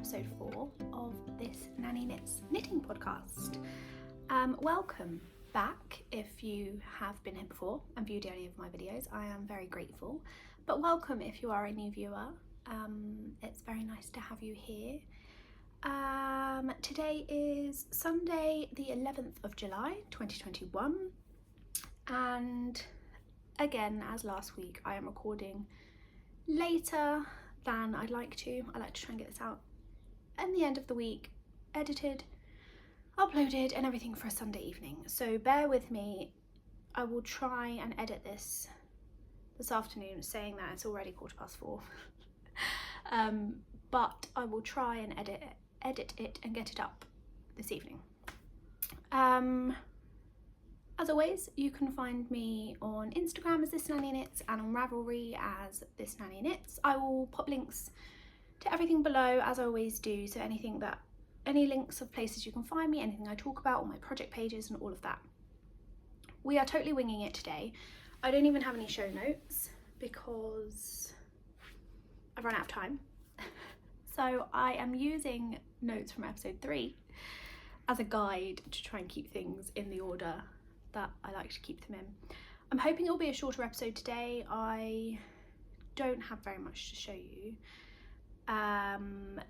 episode 4 of This Nanny Knits knitting podcast. Welcome back if you have been here before and viewed any of my videos. I am very grateful, but welcome if you are a new viewer. It's very nice to have you here. Today is Sunday the 11th of July 2021, and again, as last week, I am recording later than I'd like to. I like to try and get this out in the end of the week, edited, uploaded and everything for a Sunday evening. So bear with me. I will try and edit this afternoon, saying that it's already 4:15. But I will try and edit it and get it up this evening. As always, you can find me on Instagram as This Nanny Knits and on Ravelry as This Nanny Knits. I will pop links to everything below, as I always do, so any links of places you can find me, anything I talk about, all my project pages and all of that. We are totally winging it today. I don't even have any show notes because I've run out of time. So I am using notes from episode 3 as a guide to try and keep things in the order that I like to keep them in. I'm hoping it'll be a shorter episode today. I don't have very much to show you.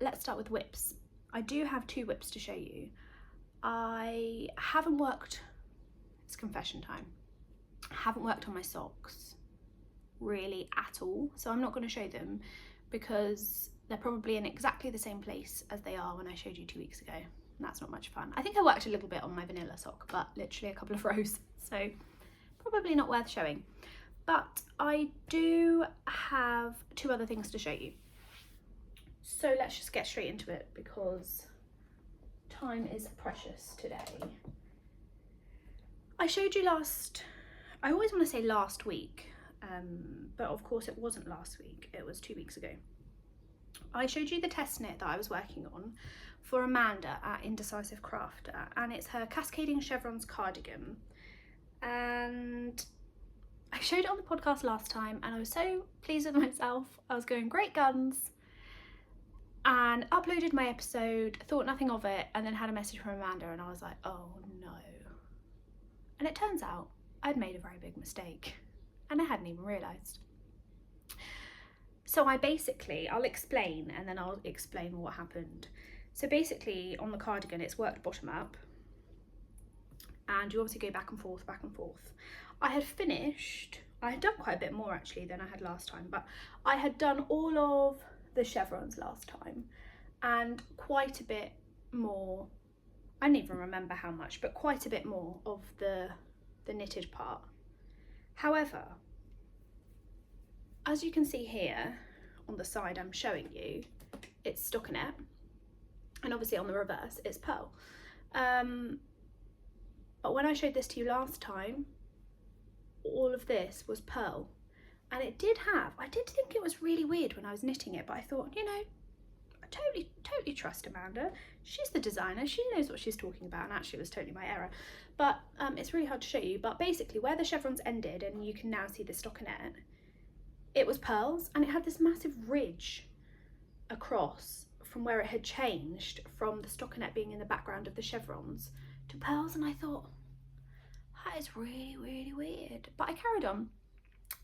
Let's start with whips. I do have 2 whips to show you. I haven't worked, it's confession time, I haven't worked on my socks really at all, so I'm not going to show them because they're probably in exactly the same place as they are when I showed you 2 weeks ago. That's not much fun. I think I worked a little bit on my vanilla sock, but literally a couple of rows, so probably not worth showing. But I do have 2 other things to show you. So let's just get straight into it because time is precious today. I showed you I always want to say last week, but of course it wasn't last week, it was 2 weeks ago. I showed you the test knit that I was working on for Amanda at Indecisive Crafter, and it's her Cascading Chevrons cardigan. And I showed it on the podcast last time and I was so pleased with myself. I was going great guns and uploaded my episode, thought nothing of it, and then had a message from Amanda and I was like, oh no. And it turns out I'd made a very big mistake and I hadn't even realised. So I'll explain and then I'll explain what happened. So basically on the cardigan, it's worked bottom up and you obviously go back and forth. I had done quite a bit more actually than I had last time, but I had done all of the chevrons last time and quite a bit more, I don't even remember how much, but quite a bit more of the knitted part. However, as you can see here on the side I'm showing you, it's stockinette, and obviously on the reverse it's pearl. But when I showed this to you last time, all of this was pearl, and I did think it was really weird when I was knitting it, but I thought, you know, I totally trust Amanda. She's the designer, she knows what she's talking about, and actually it was totally my error. But it's really hard to show you, but basically where the chevrons ended, and you can now see the stockinette, it was pearls, and it had this massive ridge across from where it had changed from the stockinette being in the background of the chevrons to pearls, and I thought, that is really, really weird. But I carried on,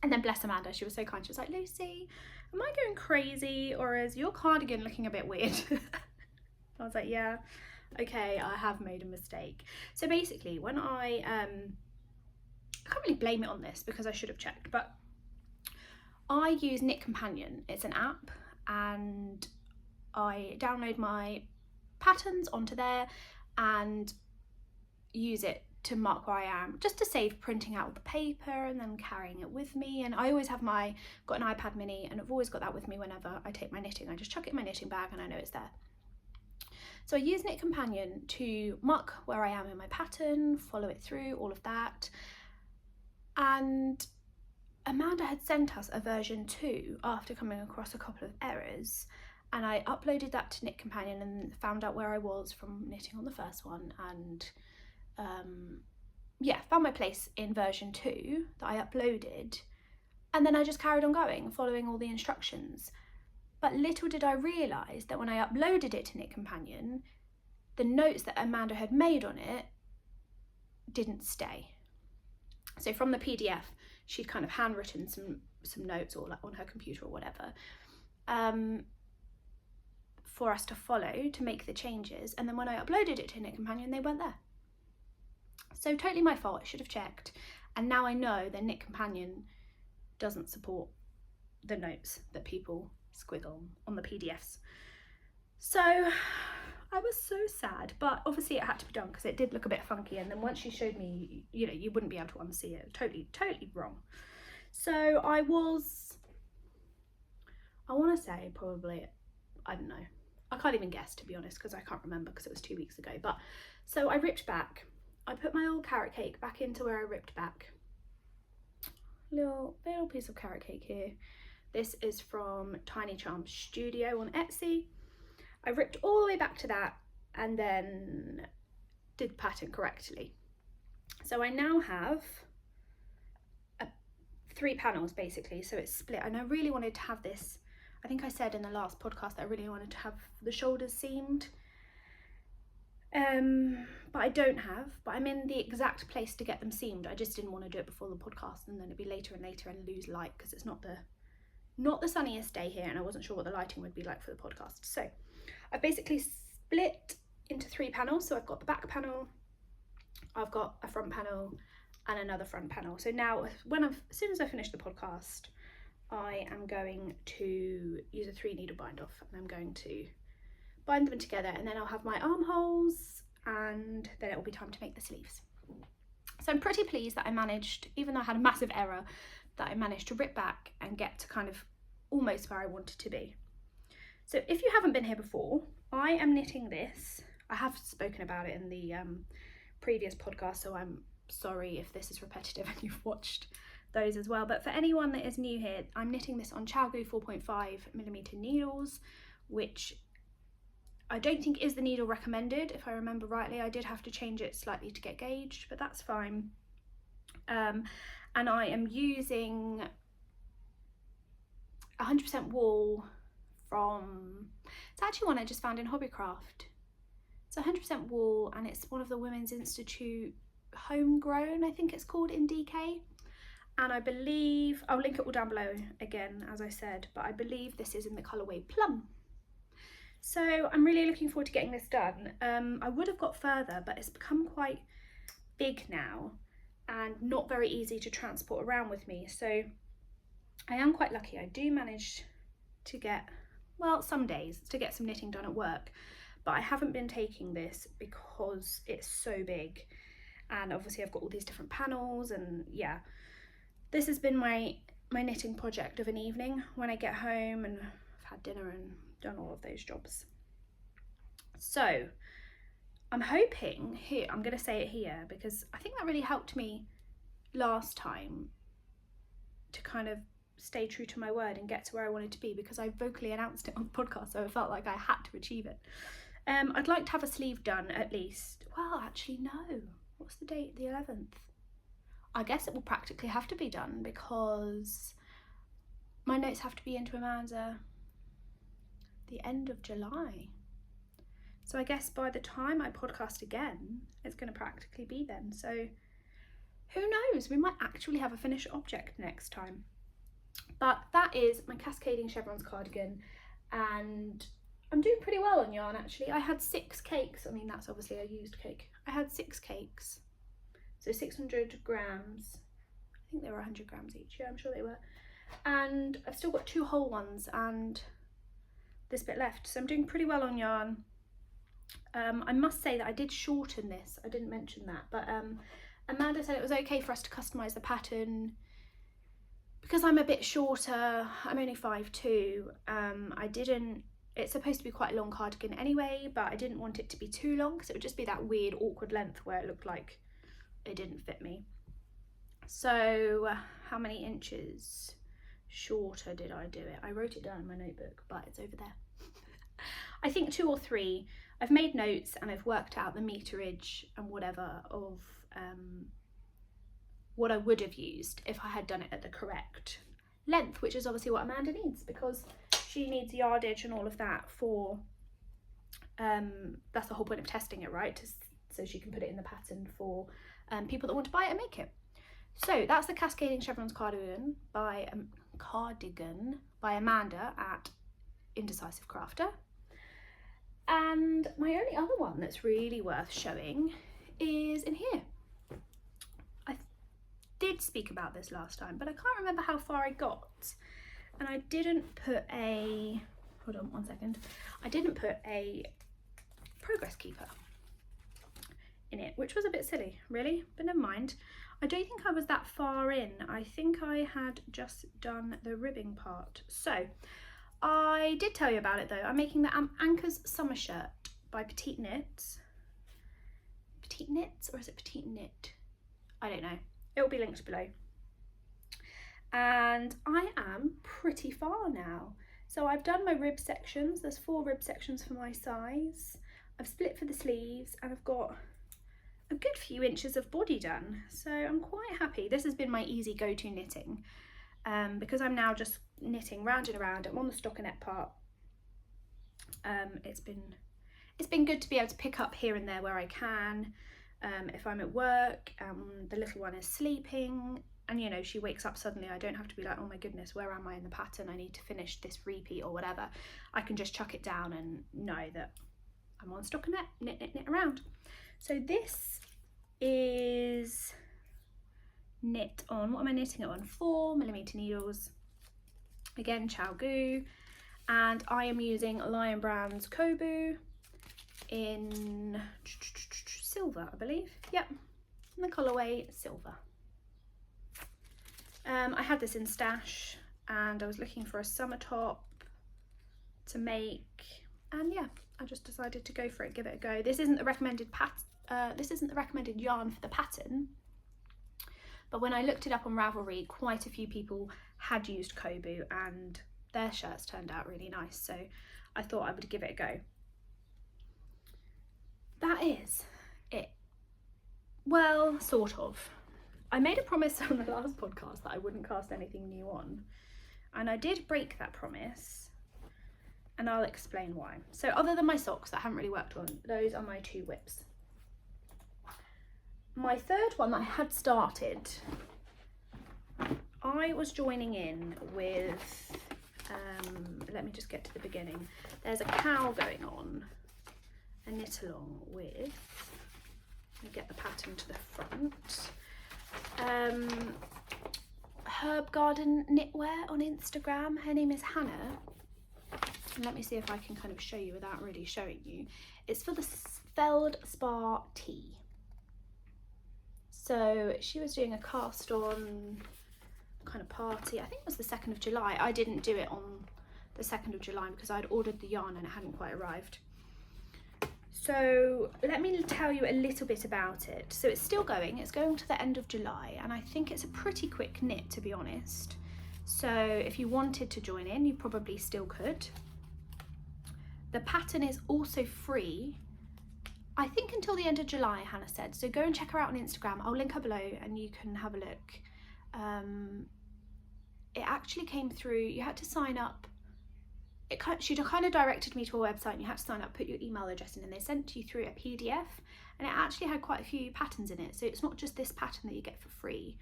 and then bless Amanda, she was so kind, she was like, Lucy, am I going crazy, or is your cardigan looking a bit weird? I was like, yeah, okay, I have made a mistake. So basically when I can't really blame it on this because I should have checked, but I use Knit Companion. It's an app and I download my patterns onto there and use it to mark where I am, just to save printing out the paper and then carrying it with me. And I always have got an iPad mini, and I've always got that with me whenever I take my knitting. I just chuck it in my knitting bag and I know it's there. So I use Knit Companion to mark where I am in my pattern, follow it through, all of that. And Amanda had sent us a version 2 after coming across a couple of errors, and I uploaded that to Knit Companion and found out where I was from knitting on the first one, and yeah, found my place in version 2 that I uploaded, and then I just carried on going, following all the instructions. But little did I realise that when I uploaded it to Knit Companion, the notes that Amanda had made on it didn't stay. So from the PDF, she'd kind of handwritten some notes, or like on her computer or whatever, for us to follow to make the changes. And then when I uploaded it to Knit Companion, they weren't there. So totally my fault, I should have checked. And now I know that Knit Companion doesn't support the notes that people squiggle on the PDFs. So I was so sad, but obviously it had to be done because it did look a bit funky. And then once she showed me, you know, you wouldn't be able to unsee it. Totally wrong. So I want to say probably, I don't know. I can't even guess, to be honest, because I can't remember because it was 2 weeks ago. But so I ripped back. I put my old carrot cake back into where I ripped back. Little piece of carrot cake here. This is from Tiny Charms Studio on Etsy. I ripped all the way back to that and then did the pattern correctly. So I now have 3 panels basically, so it's split, and I really wanted to have this. I think I said in the last podcast that I really wanted to have the shoulders seamed, but I don't have, but I'm in the exact place to get them seamed. I just didn't want to do it before the podcast and then it'd be later and later and lose light because it's not the sunniest day here, and I wasn't sure what the lighting would be like for the podcast. So I basically split into 3 panels. So I've got the back panel, I've got a front panel and another front panel. So now as soon as I finish the podcast, I am going to use a 3 needle bind off, and I'm going to bind them together, and then I'll have my armholes, and then it will be time to make the sleeves. So I'm pretty pleased that I managed, even though I had a massive error, that I managed to rip back and get to kind of almost where I wanted to be. So if you haven't been here before, I am knitting this. I have spoken about it in the previous podcast, so I'm sorry if this is repetitive and you've watched those as well. But for anyone that is new here, I'm knitting this on Coboo 4.5mm needles, which I don't think is the needle recommended, if I remember rightly. I did have to change it slightly to get gauged, but that's fine. And I am using 100% wool from, it's actually one I just found in Hobbycraft. It's 100% wool, and it's one of the Women's Institute homegrown, I think it's called, in DK. And I believe, I'll link it all down below again, as I said, but I believe this is in the colourway Plum. So I'm really looking forward to getting this done. I would have got further, but it's become quite big now and not very easy to transport around with me. So I am quite lucky. I do manage to get, well, some days to get some knitting done at work, but I haven't been taking this because it's so big. And obviously I've got all these different panels, and yeah, this has been my knitting project of an evening when I get home and I've had dinner and done all of those jobs. So I'm hoping here, I'm going to say it here because I think that really helped me last time to kind of stay true to my word and get to where I wanted to be, because I vocally announced it on the podcast, so I felt like I had to achieve it. I'd like to have a sleeve done at least. Well, actually no. What's the date? The 11th. I guess it will practically have to be done because my notes have to be into Amanda the end of July. So I guess by the time I podcast again, it's going to practically be then. So who knows? We might actually have a finished object next time. But that is my Cascading Chevrons cardigan, and I'm doing pretty well on yarn actually. I had 6 cakes. I mean, that's obviously a used cake. I had 6 cakes, so 600 grams. I think they were 100 grams each. Yeah, I'm sure they were. And I've still got 2 whole ones and this bit left, so I'm doing pretty well on yarn. I must say that I did shorten this. I didn't mention that, but Amanda said it was okay for us to customise the pattern because I'm a bit shorter. I'm only 5'2". I didn't, it's supposed to be quite a long cardigan anyway, but I didn't want it to be too long because it would just be that weird awkward length where it looked like it didn't fit me. So how many inches shorter did I do it? I wrote it down in my notebook, but it's over there. I think 2 or 3. I've made notes and I've worked out the meterage and whatever of what I would have used if I had done it at the correct length, which is obviously what Amanda needs because she needs yardage and all of that for, that's the whole point of testing it, right? So she can put it in the pattern for people that want to buy it and make it. So that's the Cascading Chevrons cardigan by Amanda at Indecisive Crafter. And my only other one that's really worth showing is in here. I did speak about this last time, but I can't remember how far I got. And I didn't put a, hold on one second, I didn't put a progress keeper in it, which was a bit silly, really, but never mind. I don't think I was that far in. I think I had just done the ribbing part. So I did tell you about it though. I'm making the Anker's summer shirt by Petite Knits. Petite Knits, or is it Petite Knit? I don't know. It will be linked below. And I am pretty far now. So I've done my rib sections. There's 4 rib sections for my size. I've split for the sleeves and I've got a good few inches of body done. So I'm quite happy. This has been my easy go-to knitting because I'm now just knitting round and around. I'm on the stockinette part. It's been good to be able to pick up here and there where I can. If I'm at work, the little one is sleeping, and you know, she wakes up suddenly, I don't have to be like, oh my goodness, where am I in the pattern? I need to finish this repeat or whatever. I can just chuck it down and know that I'm on stockinette, knit around. So this is knit on, what am I knitting it on? 4mm needles. Again, Coboo. And I am using Lion Brand's Coboo in silver, I believe. Yep, in the colourway silver. I had this in stash and I was looking for a summer top to make, and yeah, I just decided to go for it, give it a go. This isn't the recommended yarn for the pattern, but when I looked it up on Ravelry, quite a few people had used Coboo and their shirts turned out really nice, so I thought I would give it a go. That is it. Well, sort of. I made a promise on the last podcast that I wouldn't cast anything new on, and I did break that promise, and I'll explain why. So other than my socks that I haven't really worked on, those are my 2 whips. My third one that I had started, I was joining in with, let me just get to the beginning. There's a cow going on, a knit along with, let me get the pattern to the front. Herb Garden Knitwear on Instagram. Her name is Hannah. And let me see if I can kind of show you without really showing you. It's for the Feldspar tea. So she was doing a cast on kind of party. I think it was the 2nd of July. I didn't do it on the 2nd of July because I'd ordered the yarn and it hadn't quite arrived. So let me tell you a little bit about it. So it's still going, it's going to the end of July, and I think it's a pretty quick knit, to be honest. So if you wanted to join in, you probably still could. The pattern is also free, I think until the end of July, Hannah said. So go and check her out on Instagram. I'll link her below and you can have a look. It actually came through, you had to sign up. She'd kind of directed me to a website and you had to sign up, put your email address in, and they sent you through a PDF, and it actually had quite a few patterns in it. So it's not just this pattern that you get for free.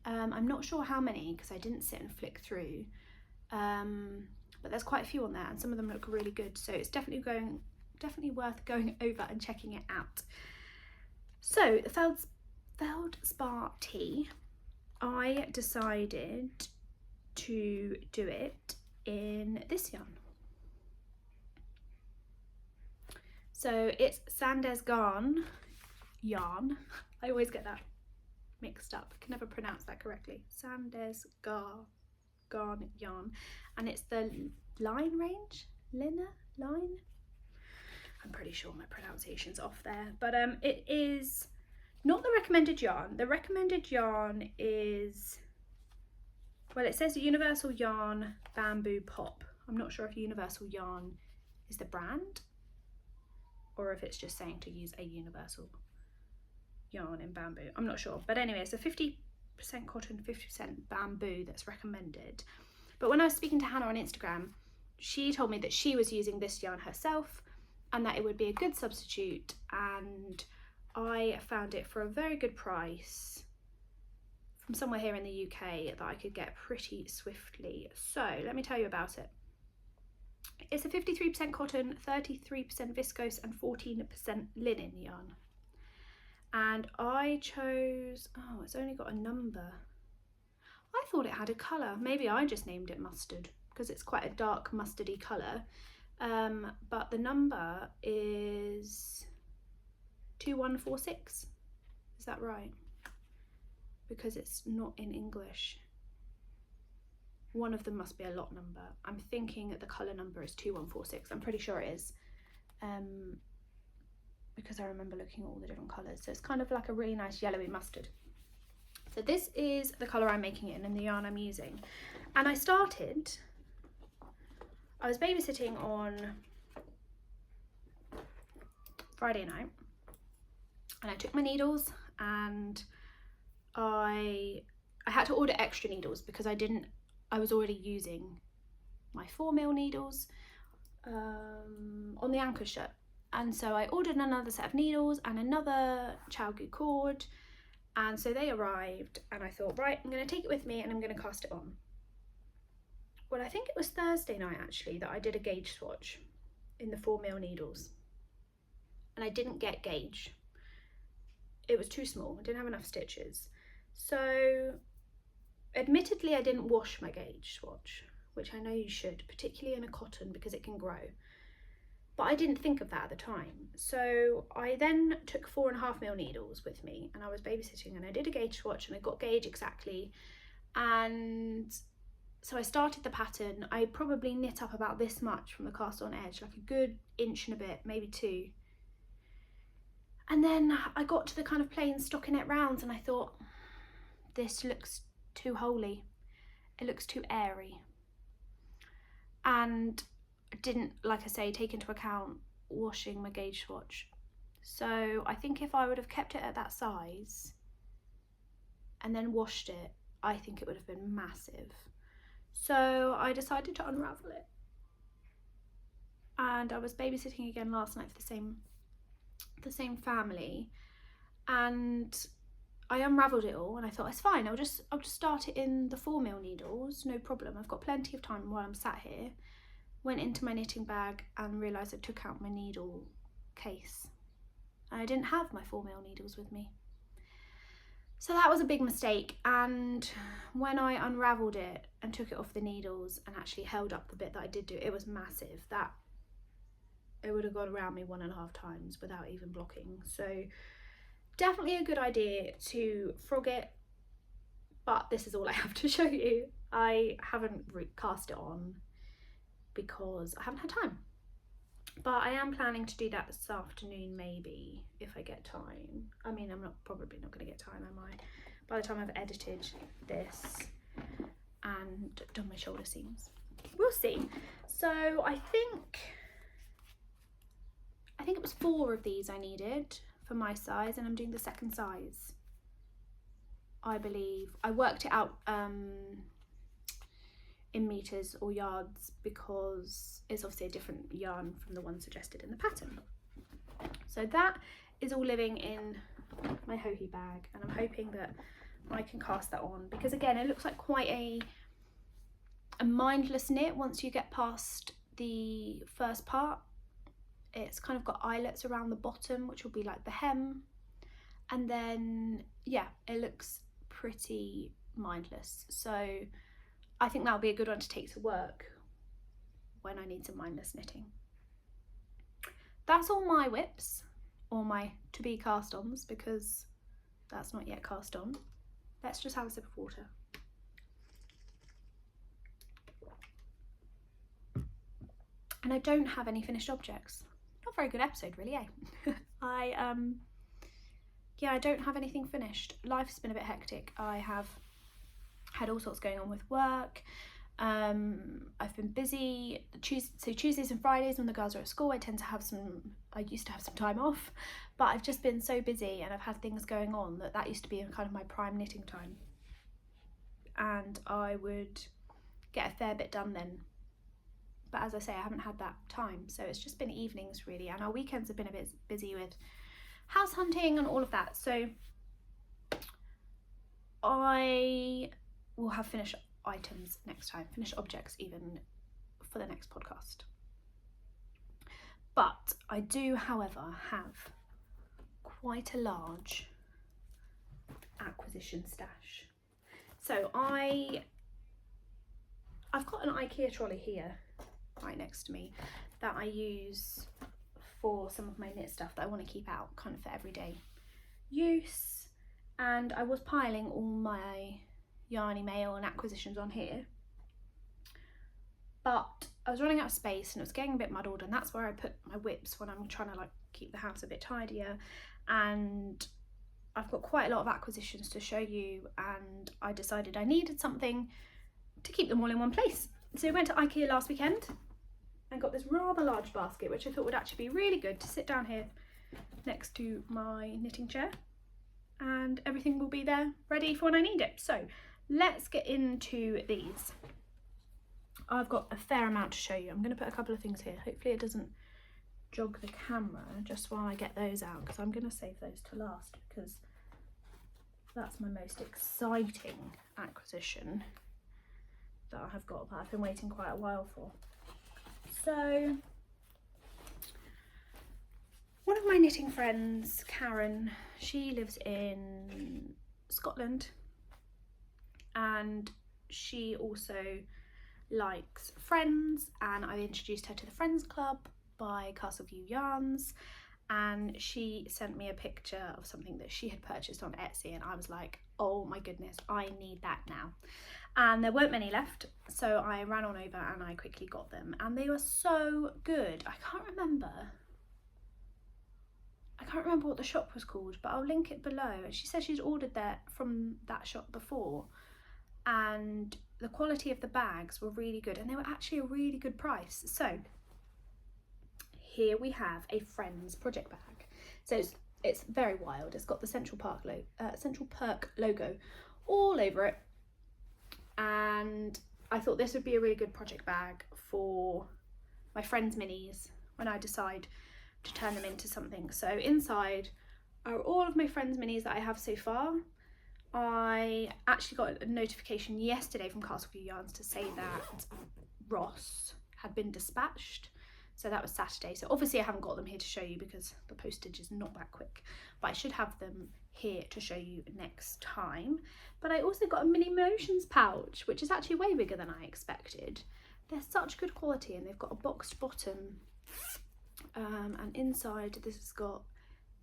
I'm not sure how many because I didn't sit and flick through, but there's quite a few on there and some of them look really good. So it's definitely worth going over and checking it out. So the Feldspar tea, I decided to do it in this yarn. So it's Thisnannyknits yarn. I always get that mixed up. I can never pronounce that correctly. Thisnannyknits yarn, and it's the line range, line. I'm pretty sure my pronunciation's off there, but it is not the recommended yarn. The recommended yarn is, well, it says Universal Yarn Bamboo Pop. I'm not sure if Universal Yarn is the brand or if it's just saying to use a universal yarn in bamboo. I'm not sure, but anyway, it's a 50% cotton, 50% bamboo that's recommended. But when I was speaking to Hannah on Instagram, she told me that she was using this yarn herself and that it would be a good substitute, and I found it for a very good price from somewhere here in the UK that I could get pretty swiftly. So let me tell you about it. It's a 53% cotton, 33% viscose and 14% linen yarn. And I chose, oh, it's only got a number. I thought it had a colour. Maybe I just named it mustard because it's quite a dark mustardy colour. But the number is 2146. Is that right? Because it's not in English. One of them must be a lot number. I'm thinking that the colour number is 2146. I'm pretty sure it is. Because I remember looking at all the different colours. So it's kind of like a really nice yellowy mustard. So this is the colour I'm making it in and the yarn I'm using. And I was babysitting on Friday night, and I took my needles, and I had to order extra needles because I was already using my 4mm needles on the Anker shirt. And so I ordered another set of needles and another Coboo cord, and so they arrived, and I thought, right, I'm going to take it with me and I'm going to cast it on. Well, I think it was Thursday night actually that I did a gauge swatch in the 4mm needles, and I didn't get gauge. It was too small, I didn't have enough stitches. So admittedly I didn't wash my gauge swatch, which I know you should, particularly in a cotton because it can grow. But I didn't think of that at the time. So I then took 4.5mm needles with me, and I was babysitting, and I did a gauge swatch and I got gauge exactly. And so I started the pattern. I probably knit up about this much from the cast on edge, like a good inch and a bit, maybe 2. And then I got to the kind of plain stockinette rounds, and I thought, this looks too holy. It looks too airy. And didn't, like I say, take into account washing my gauge swatch. So I think if I would have kept it at that size and then washed it, I think it would have been massive. So I decided to unravel it. And I was babysitting again last night for the same family, and I unravelled it all, and I thought, it's fine, I'll just start it in the 4mm needles, no problem, I've got plenty of time while I'm sat here. Went into my knitting bag and realised I took out my needle case. I didn't have my 4mm needles with me. So that was a big mistake, and when I unravelled it and took it off the needles and actually held up the bit that I did do, it was massive. That it would have gone around me 1.5 times without even blocking. So definitely a good idea to frog it, but this is all I have to show you. I haven't cast it on because I haven't had time, but I am planning to do that this afternoon, maybe, if I get time. I mean, I'm probably not going to get time, am I? By the time I've edited this and done my shoulder seams, we'll see. So I think it was 4 of these I needed for my size, and I'm doing the second size, I believe. I worked it out in meters or yards because it's obviously a different yarn from the one suggested in the pattern. So that is all living in my hohi bag, and I'm hoping that I can cast that on, because again, it looks like quite a mindless knit once you get past the first part. It's kind of got eyelets around the bottom, which will be like the hem, and then yeah, it looks pretty mindless. So I think that'll be a good one to take to work when I need some mindless knitting. That's all my whips, or my to be cast ons, because that's not yet cast on. Let's just have a sip of water. And I don't have any finished objects. Not a very good episode really, eh? Yeah, I don't have anything finished. Life has been a bit hectic. I have had all sorts going on with work. I've been busy. So Tuesdays and Fridays when the girls are at school, I used to have some time off, but I've just been so busy and I've had things going on that used to be kind of my prime knitting time. And I would get a fair bit done then. but as I say, I haven't had that time, so it's just been evenings really, and our weekends have been a bit busy with house hunting and all of that. So I will have finished items next time, finished objects even, for the next podcast. But I do, however, have quite a large acquisition stash. So I've got an IKEA trolley here right next to me that I use for some of my knit stuff that I want to keep out kind of for everyday use, and I was piling all my yarny mail and acquisitions on here, but I was running out of space and it was getting a bit muddled, and that's where I put my whips when I'm trying to like keep the house a bit tidier. And I've got quite a lot of acquisitions to show you, and I decided I needed something to keep them all in one place. So we went to IKEA last weekend and got this rather large basket, which I thought would actually be really good to sit down here next to my knitting chair, and everything will be there ready for when I need it. So let's get into these. I've got a fair amount to show you. I'm going to put a couple of things here. Hopefully it doesn't jog the camera just while I get those out, because I'm going to save those to last, because that's my most exciting acquisition that I have got, that I've been waiting quite a while for. So one of my knitting friends, Karen, she lives in Scotland, and she also likes Friends, and I introduced her to the Friends Club by Castleview Yarns, and she sent me a picture of something that she had purchased on Etsy, and I was like, oh my goodness, I need that now. And there weren't many left, so I ran on over and I quickly got them, and they were so good. I can't remember what the shop was called, but I'll link it below. She said she's ordered that from that shop before, and the quality of the bags were really good, and they were actually a really good price. So here we have a Friends project bag. So it's very wild. It's got the Central Perk logo all over it, and I thought this would be a really good project bag for my Friends minis when I decide to turn them into something. So inside are all of my Friends minis that I have so far. I actually got a notification yesterday from Castleview Yarns to say that Ross had been dispatched. So that was Saturday. So obviously I haven't got them here to show you because the postage is not that quick, but I should have them here to show you next time. But I also got a mini motions pouch, which is actually way bigger than I expected. They're such good quality, and they've got a boxed bottom, and inside this has got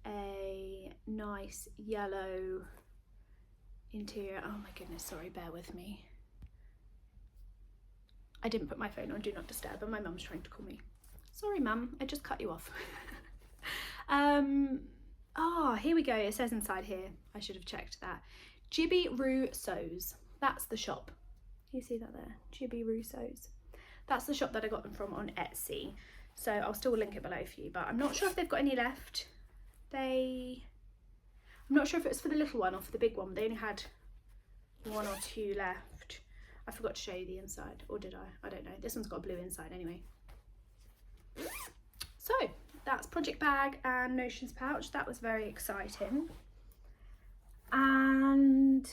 a nice yellow interior. Oh my goodness, sorry, bear with me. I didn't put my phone on Do Not Disturb, and my mum's trying to call me. Sorry mum, I just cut you off. Here we go. It says inside here, I should have checked that. Jibby Roo Sews. That's the shop. You see that there? Jibby Roo Sews. That's the shop that I got them from on Etsy. So I'll still link it below for you, but I'm not sure if they've got any left. I'm not sure if it was for the little one or for the big one. They only had 1 or 2 left. I forgot to show you the inside, or did I? I don't know. This one's got a blue inside anyway. So that's project bag and notions pouch. That was very exciting. And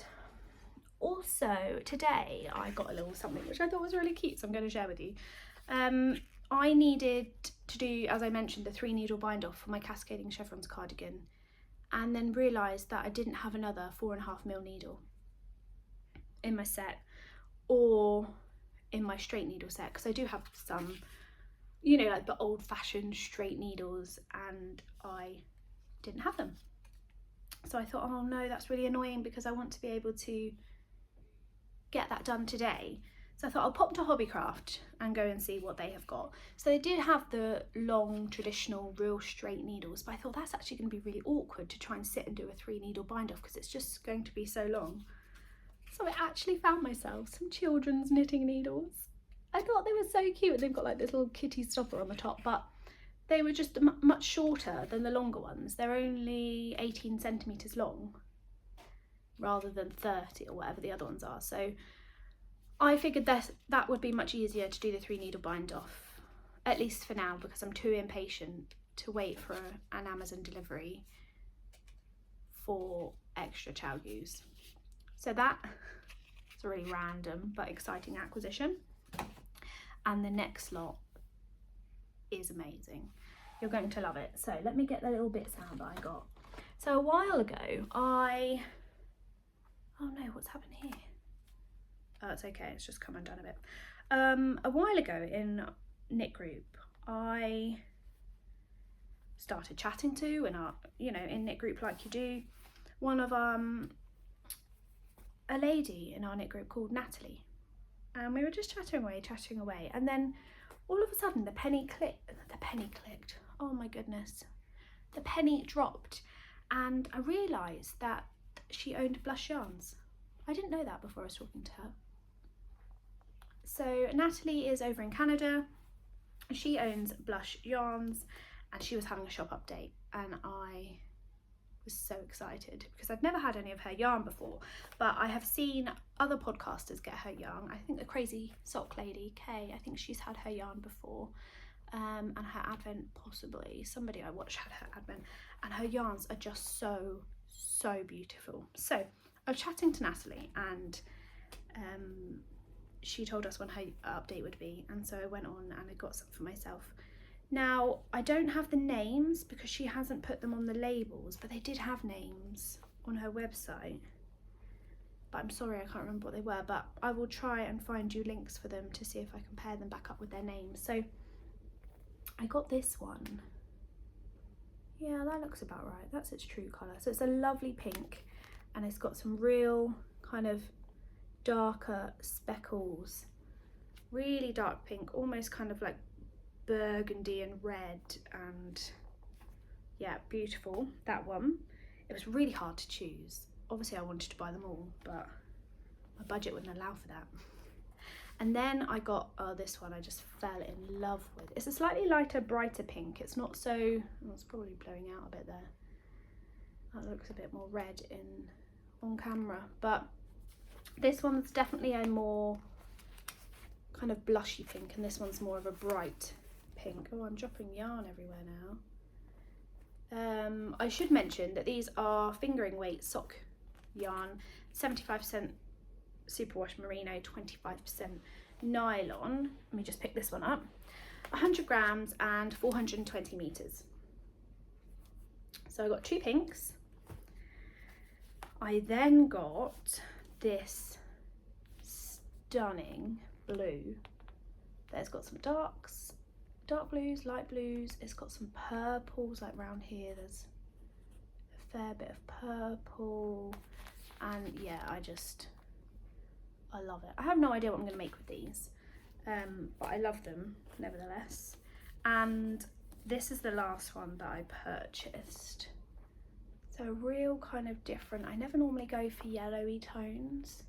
also today I got a little something which I thought was really cute, so I'm going to share with you. I needed to do, as I mentioned, the 3 needle bind off for my Cascading Chevrons cardigan, and then realised that I didn't have another 4.5mm needle in my set or in my straight needle set, because I do have some, you know, like the old-fashioned straight needles, and I didn't have them. So I thought, oh no, that's really annoying, because I want to be able to get that done today. So I thought I'll pop to Hobbycraft and go and see what they have got. So they did have the long traditional real straight needles, but I thought that's actually going to be really awkward to try and sit and do a 3 needle bind off, because it's just going to be so long. So I actually found myself some children's knitting needles. I thought they were so cute. They've got like this little kitty stopper on the top, but they were just much shorter than the longer ones. They're only 18 centimetres long rather than 30 or whatever the other ones are. So I figured that would be much easier to do the 3 needle bind off, at least for now, because I'm too impatient to wait for an Amazon delivery for extra chow use. So that is a really random but exciting acquisition. And the next lot is amazing. You're going to love it. So let me get the little bits out that I got. So a while ago, oh no, what's happened here? Oh, it's okay, it's just come undone a bit. A while ago in knit group, I started chatting to, in our, in knit group like you do, one of a lady in our knit group called Natalie, and we were just chatting away, and then all of a sudden the penny clicked. Oh my goodness, the penny dropped, and I realised that she owned Blush Yarns. I didn't know that before I was talking to her. So Natalie is over in Canada. She owns Blush Yarns, and she was having a shop update, and I was so excited because I'd never had any of her yarn before, but I have seen other podcasters get her yarn. I think the Crazy Sock Lady, Kay, I think she's had her yarn before, and her Advent possibly. Somebody I watched had her Advent, and her yarns are just so beautiful. So I was chatting to Natalie, and she told us when her update would be, and so I went on and I got some for myself. Now, I don't have the names because she hasn't put them on the labels, but they did have names on her website. But I'm sorry, I can't remember what they were, but I will try and find you links for them to see if I can pair them back up with their names. So I got this one. Yeah, that looks about right. That's its true colour. So it's a lovely pink, and it's got some real kind of darker speckles, really dark pink, almost kind of like burgundy and red, and yeah, beautiful, that one. It was really hard to choose. Obviously I wanted to buy them all, but my budget wouldn't allow for that. And then I got this one I just fell in love with. It's a slightly lighter, brighter pink. It's not so, it's probably blowing out a bit there. That looks a bit more red on camera, but this one's definitely a more kind of blushy pink, and this one's more of a bright pink. Oh, I'm dropping yarn everywhere now. I should mention that these are fingering weight sock yarn, 75% superwash merino, 25% nylon. Let me just pick this one up. 100 grams and 420 meters. So I got 2 pinks. I then got this stunning blue. There's got some dark blues, light blues. It's got some purples, like round here there's a fair bit of purple, and yeah, I love it. I have no idea what I'm going to make with these, but I love them nevertheless. And this is the last one that I purchased. So real kind of different. I never normally go for yellowy tones,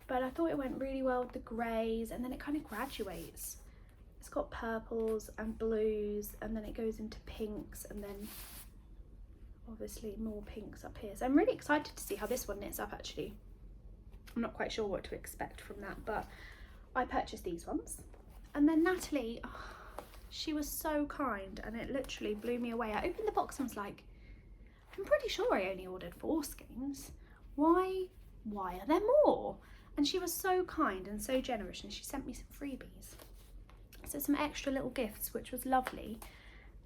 but I thought it went really well with the greys, and then it kind of graduates. It's got purples and blues, and then it goes into pinks, and then obviously more pinks up here. So I'm really excited to see how this one knits up actually. I'm not quite sure what to expect from that, but I purchased these ones. And then Natalie, oh, she was so kind, and it literally blew me away. I opened the box and was like, I'm pretty sure I only ordered 4 skeins. Why are there more? And she was so kind and so generous, and she sent me some freebies. So some extra little gifts, which was lovely.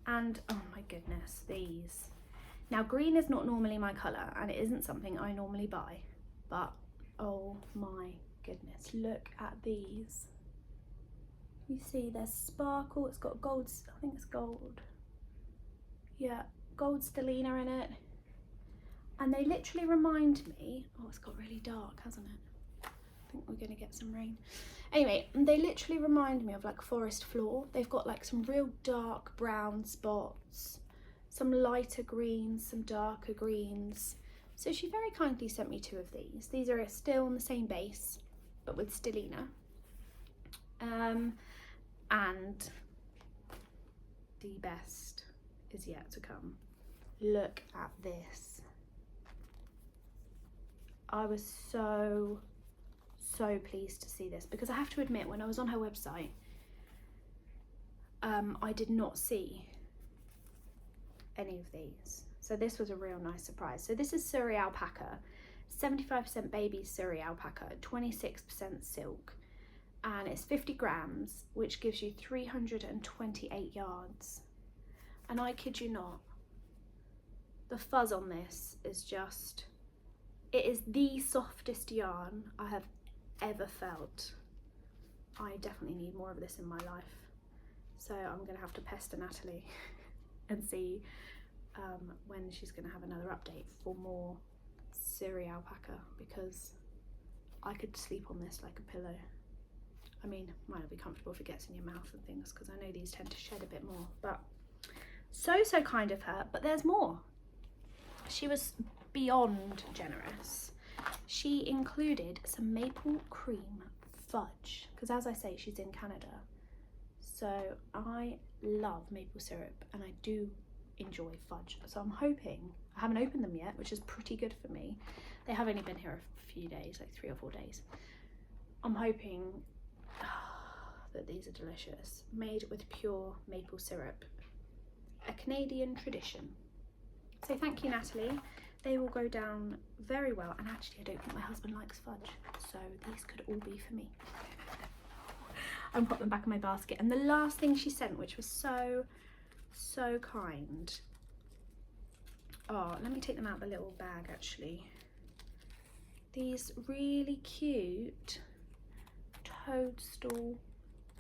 And oh my goodness, these. Now green is not normally my colour, and it isn't something I normally buy, but oh my goodness, look at these. You see there's sparkle, it's got gold, I think it's gold. Yeah, gold stellina in it. And they literally remind me, oh, it's got really dark, hasn't it? I think we're gonna get some rain. Anyway, they literally remind me of like forest floor. They've got like some real dark brown spots, some lighter greens, some darker greens. So she very kindly sent me 2 of these. These are still on the same base, but with stellina. And the best is yet to come. Look at this. I was so so pleased to see this, because I have to admit, when I was on her website, I did not see any of these. So this was a real nice surprise. So this is Surrey alpaca, 75% baby Surrey alpaca, 26% silk, and it's 50 grams, which gives you 328 yards. And I kid you not, the fuzz on this is just, it is the softest yarn I have ever felt. I definitely need more of this in my life. So I'm gonna have to pester Natalie and see when she's gonna have another update for more Surrey alpaca, because I could sleep on this like a pillow. I mean, might not be comfortable if it gets in your mouth and things, because I know these tend to shed a bit more, but so kind of her. But there's more. She was beyond generous. She included some maple cream fudge, because as I say, she's in Canada, so I love maple syrup and I do enjoy fudge. So I'm hoping, I haven't opened them yet, which is pretty good for me. They have only been here a few days, like 3 or 4 days. I'm hoping that these are delicious. Made with pure maple syrup, a Canadian tradition. So thank you, Natalie. They will go down very well. And actually, I don't think my husband likes fudge, so these could all be for me. I'll put them back in my basket. And the last thing she sent, which was so kind. Oh, let me take them out of the little bag actually. These really cute toadstool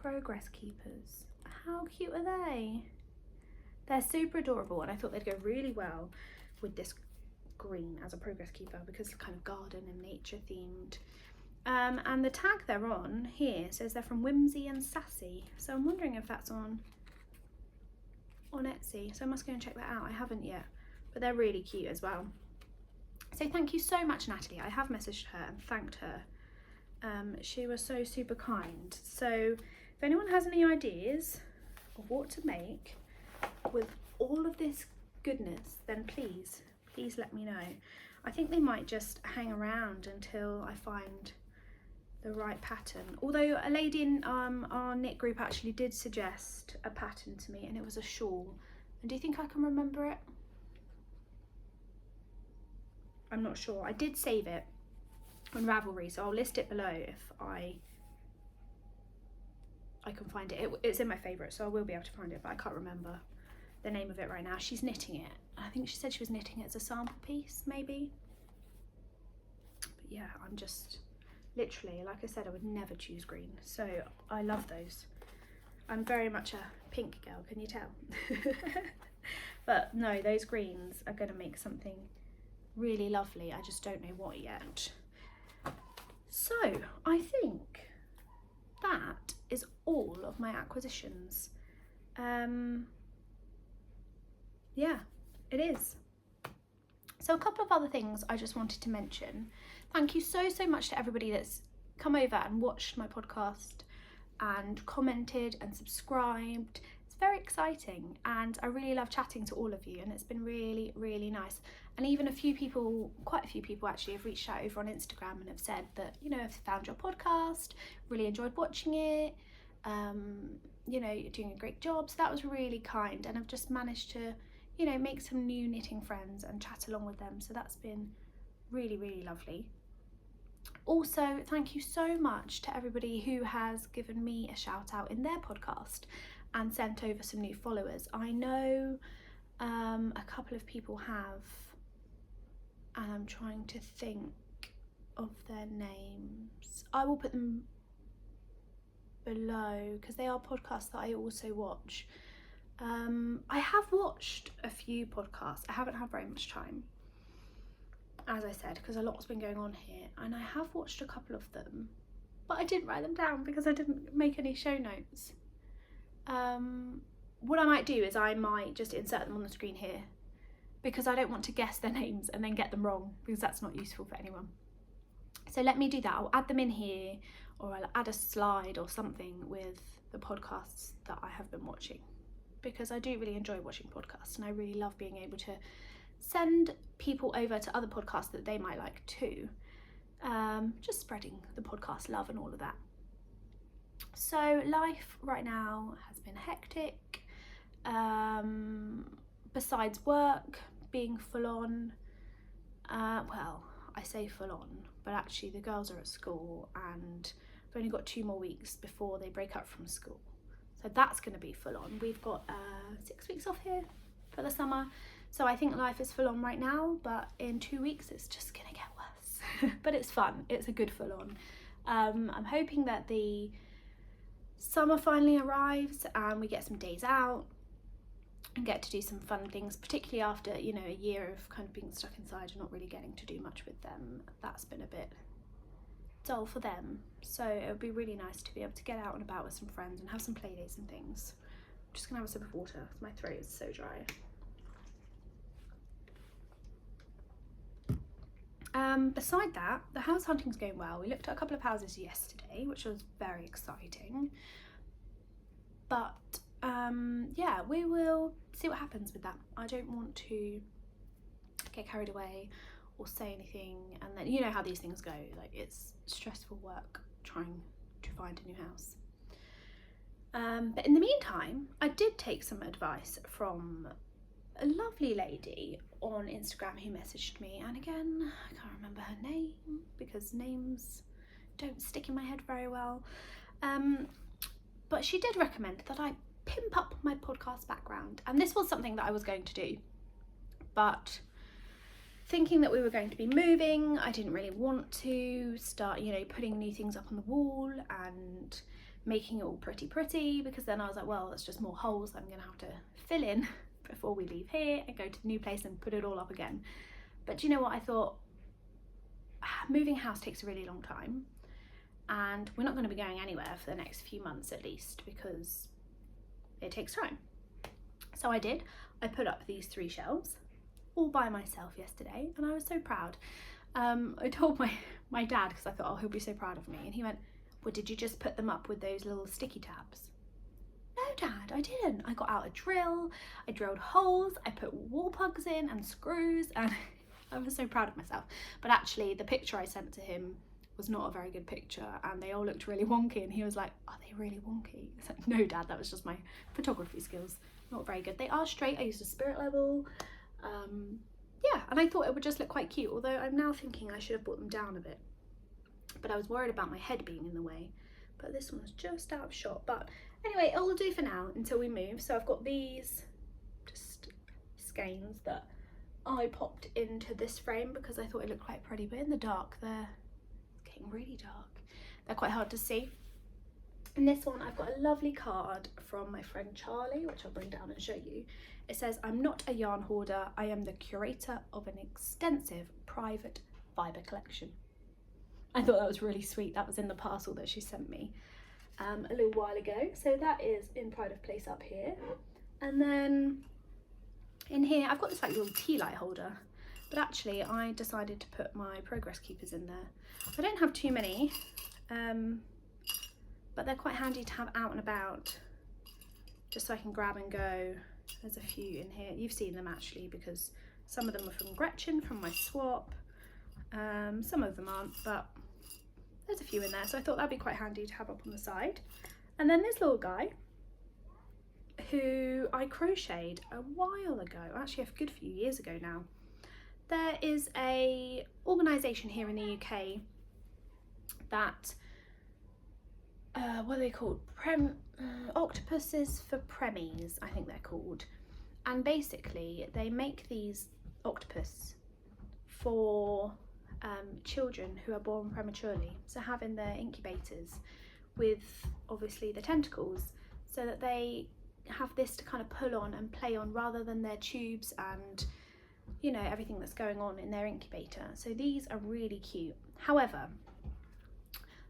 progress keepers. How cute are they? They're super adorable, and I thought they'd go really well with this green as a progress keeper, because it's kind of garden and nature themed. And the tag they're on here says they're from Whimsy and Sassy, so I'm wondering if that's on Etsy, so I must go and check that out. I haven't yet, but they're really cute as well. So thank you so much, Natalie. I have messaged her and thanked her. She was so super kind. So if anyone has any ideas of what to make with all of this goodness, then please let me know. I think they might just hang around until I find the right pattern. Although a lady in our knit group actually did suggest a pattern to me, and it was a shawl. And do you think I can remember it? I'm not sure. I did save it on Ravelry, so I'll list it below if I can find it. It's in my favourites, so I will be able to find it, but I can't remember the name of it right now. She's knitting it. I think she said she was knitting it as a sample piece, maybe. But yeah, I'm just literally, like I said, I would never choose green, so I love those. I'm very much a pink girl, can you tell? But no, those greens are going to make something really lovely. I just don't know what yet. So I think that is all of my acquisitions. Yeah, it is. So a couple of other things I just wanted to mention. Thank you so much to everybody that's come over and watched my podcast and commented and subscribed. It's very exciting, and I really love chatting to all of you, and it's been really nice. And even quite a few people actually have reached out over on Instagram and have said that, you know, I've found your podcast, really enjoyed watching it, you know, you're doing a great job. So that was really kind, and I've just managed to, you know, make some new knitting friends and chat along with them. So that's been really lovely. Also, thank you so much to everybody who has given me a shout out in their podcast and sent over some new followers. I know a couple of people have, and I'm trying to think of their names. I will put them below because they are podcasts that I also watch. I have watched a few podcasts. I haven't had very much time, as I said, because a lot's been going on here, and I have watched a couple of them, but I didn't write them down because I didn't make any show notes. What I might do is I might just insert them on the screen here, because I don't want to guess their names and then get them wrong, because that's not useful for anyone. So let me do that. I'll add them in here, or I'll add a slide or something with the podcasts that I have been watching, because I do really enjoy watching podcasts, and I really love being able to send people over to other podcasts that they might like too. just spreading the podcast love and all of that. So life right now has been hectic, besides work being full on. Well, I say full on, but actually the girls are at school and we've only got 2 more weeks before they break up from school, so that's going to be full on. We've got 6 weeks off here for the summer, so I think life is full on right now, but in 2 weeks it's just going to get worse. But it's fun, it's a good full on. I'm hoping that the summer finally arrives and we get some days out and get to do some fun things, particularly after, you know, a year of kind of being stuck inside and not really getting to do much with them. That's been a bit dull for them, so it would be really nice to be able to get out and about with some friends and have some play dates and things. I'm just gonna have a sip of water, my throat is so dry. Beside that, the house hunting's going well. We looked at a couple of houses yesterday, which was very exciting, but yeah, we will see what happens with that. I don't want to get carried away or say anything, and then you know how these things go, like it's stressful work trying to find a new house. But in the meantime, I did take some advice from a lovely lady on Instagram who messaged me, and again, I can't remember her name because names don't stick in my head very well, but she did recommend that I pimp up my podcast background, and this was something that I was going to do, but thinking that we were going to be moving, I didn't really want to start, you know, putting new things up on the wall and making it all pretty, because then I was like, well, that's just more holes that I'm gonna have to fill in before we leave here and go to the new place and put it all up again. But you know what, I thought moving house takes a really long time, and we're not going to be going anywhere for the next few months at least, because it takes time. So I did. I put up these 3 shelves all by myself yesterday, and I was so proud. I told my dad, because I thought, oh, he'll be so proud of me, and he went, well, did you just put them up with those little sticky tabs? No, Dad, I didn't. I got out a drill, I drilled holes, I put wall plugs in and screws, and I was so proud of myself. But actually the picture I sent to him was not a very good picture, and they all looked really wonky, and he was like, are they really wonky? I said, no, Dad, that was just my photography skills, not very good. They are straight. I used a spirit level. Yeah, and I thought it would just look quite cute, although I'm now thinking I should have brought them down a bit, but I was worried about my head being in the way. But this one was just out of shot. But anyway, it'll do for now until we move. So I've got these just skeins that I popped into this frame because I thought it looked quite pretty, but in the dark they're getting really dark. They're quite hard to see. In this one I've got a lovely card from my friend Charlie, which I'll bring down and show you. It says, I'm not a yarn hoarder, I am the curator of an extensive private fibre collection. I thought that was really sweet. That was in the parcel that she sent me a little while ago. So that is in pride of place up here. And then in here, I've got this like little tea light holder, but actually I decided to put my progress keepers in there. I don't have too many, but they're quite handy to have out and about, just so I can grab and go. There's a few in here. You've seen them actually, because some of them are from Gretchen from my swap. Some of them aren't, but there's a few in there, so I thought that'd be quite handy to have up on the side. And then this little guy who I crocheted a while ago, actually a good few years ago now. There is a organisation here in the UK that what are they called? Octopuses for Premies, I think they're called. And basically they make these octopus for children who are born prematurely, so have in their incubators with obviously the tentacles, so that they have this to kind of pull on and play on rather than their tubes and, you know, everything that's going on in their incubator. So these are really cute. However,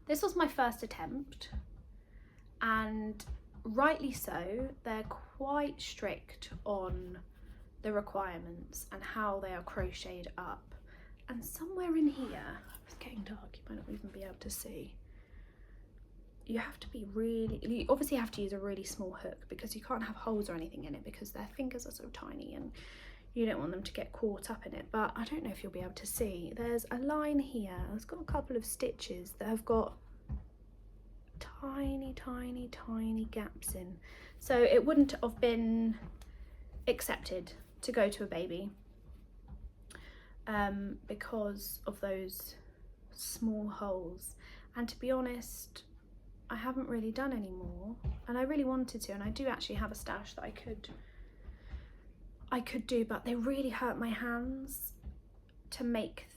this was my first attempt, and rightly so, they're quite strict on the requirements and how they are crocheted up. And somewhere in here, it's getting dark, you might not even be able to see, you have to be really, you obviously have to use a really small hook because you can't have holes or anything in it because their fingers are so tiny, and you don't want them to get caught up in it. But I don't know if you'll be able to see, there's a line here, it's got a couple of stitches that have got tiny gaps in, so it wouldn't have been accepted to go to a baby because of those small holes. And to be honest, I haven't really done any more, and I really wanted to, and I do actually have a stash that I could do, but they really hurt my hands to make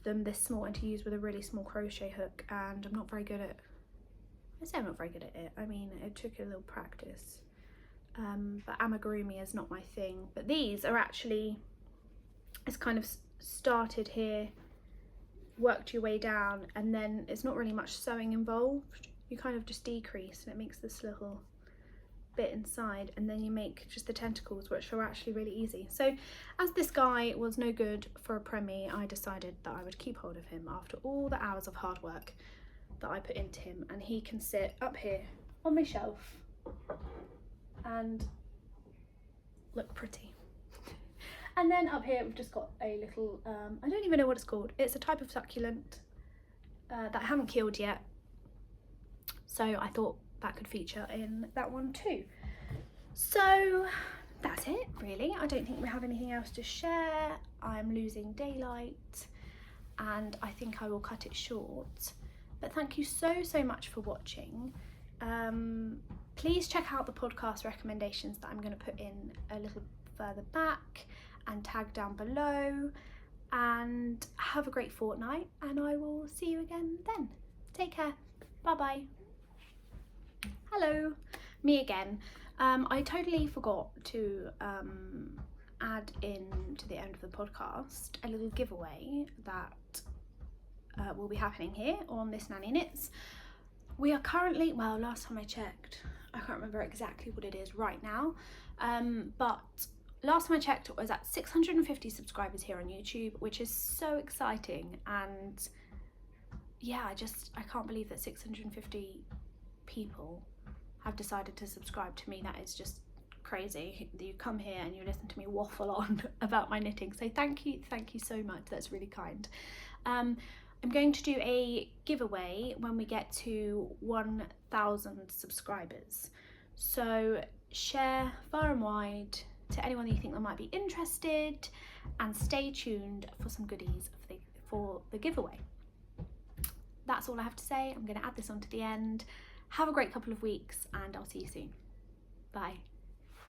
them this small and to use with a really small crochet hook, and I'm not very good at, I say I'm not very good at it, I mean it took a little practice, but amigurumi is not my thing. But these are actually, it's kind of started here, worked your way down, and then it's not really much sewing involved. You kind of just decrease and it makes this little bit inside, and then you make just the tentacles, which are actually really easy. So as this guy was no good for a preemie, I decided that I would keep hold of him after all the hours of hard work that I put into him, and he can sit up here on my shelf and look pretty. And then up here we've just got a little, I don't even know what it's called. It's a type of succulent that I haven't killed yet. So I thought that could feature in that one too. So that's it really. I don't think we have anything else to share. I'm losing daylight and I think I will cut it short. But thank you so much for watching. Please check out the podcast recommendations that I'm going to put in a little further back and tag down below, and have a great fortnight, and I will see you again then. Take care. Bye bye. Hello, me again. I totally forgot to add in to the end of the podcast a little giveaway that will be happening here on This Nanny Knits. We are currently, well, last time I checked, I can't remember exactly what it is right now, but last time I checked it was at 650 subscribers here on YouTube, which is so exciting. And yeah, I can't believe that 650 people have decided to subscribe to me. That is just crazy. You come here and you listen to me waffle on about my knitting. So thank you so much. That's really kind. I'm going to do a giveaway when we get to 1,000 subscribers. So share far and wide to anyone that you think that might be interested, and stay tuned for some goodies for the giveaway. That's all I have to say. I'm going to add this on to the end. Have a great couple of weeks and I'll see you soon. Bye.